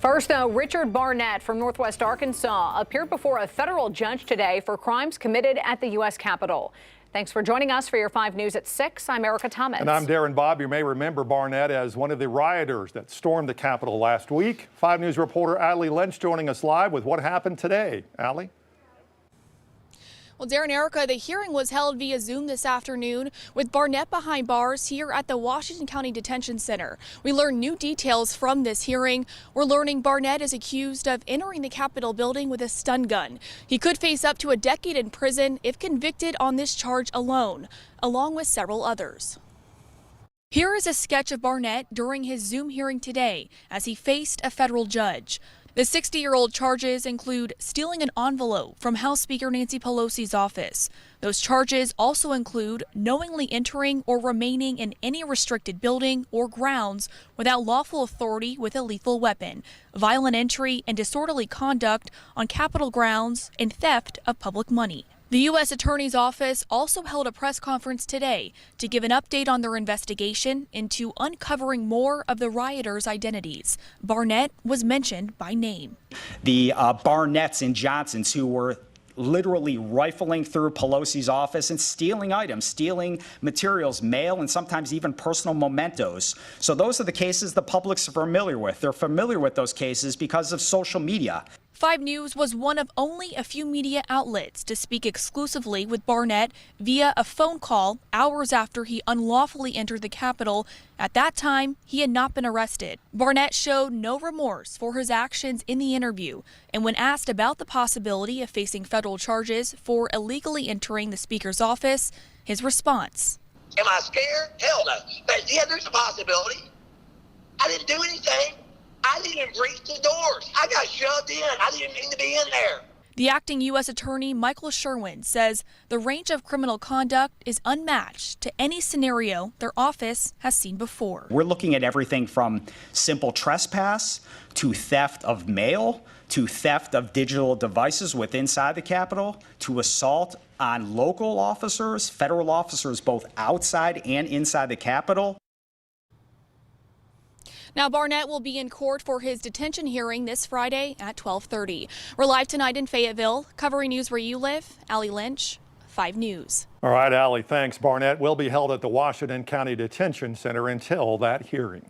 First, though, Richard Barnett from Northwest Arkansas appeared before a federal judge today for crimes committed at the U.S. Capitol. Thanks for joining us for your 5 News at 6. I'm Erica Thomas. And I'm Darren Bobb. You may remember Barnett as one of the rioters that stormed the Capitol last week. 5 News reporter Allie Lynch joining us live with what happened today. Allie? Well, Darren, Erica, the hearing was held via Zoom this afternoon with Barnett behind bars here at the Washington County Detention Center. We learned new details from this hearing. We're learning Barnett is accused of entering the Capitol building with a stun gun. He could face up to a decade in prison if convicted on this charge alone, along with several others. Here is a sketch of Barnett during his Zoom hearing today as he faced a federal judge. The 60-year-old charges include stealing an envelope from House Speaker Nancy Pelosi's office. Those charges also include knowingly entering or remaining in any restricted building or grounds without lawful authority with a lethal weapon, violent entry and disorderly conduct on Capitol grounds, and theft of public money. The U.S. Attorney's Office also held a press conference today to give an update on their investigation into uncovering more of the rioters' identities. Barnett was mentioned by name. The Barnetts and Johnsons who were literally rifling through Pelosi's office and stealing items, stealing materials, mail, and sometimes even personal mementos. So those are the cases the public's familiar with. They're familiar with those cases because of social media. 5 News was one of only a few media outlets to speak exclusively with Barnett via a phone call hours after he unlawfully entered the Capitol. At that time, he had not been arrested. Barnett showed no remorse for his actions in the interview, and when asked about the possibility of facing federal charges for illegally entering the Speaker's office, his response: Am I scared? Hell no. But yeah, there's a possibility. I didn't do anything. I didn't even breach the doors. I got shoved in. I didn't mean to be in there. The acting U.S. Attorney Michael Sherwin says the range of criminal conduct is unmatched to any scenario their office has seen before. We're looking at everything from simple trespass to theft of mail to theft of digital devices inside the Capitol to assault on local officers, federal officers, both outside and inside the Capitol. Now, Barnett will be in court for his detention hearing this Friday at 12:30. We're live tonight in Fayetteville, covering news where you live. Allie Lynch, 5 News. All right, Allie, thanks. Barnett will be held at the Washington County Detention Center until that hearing.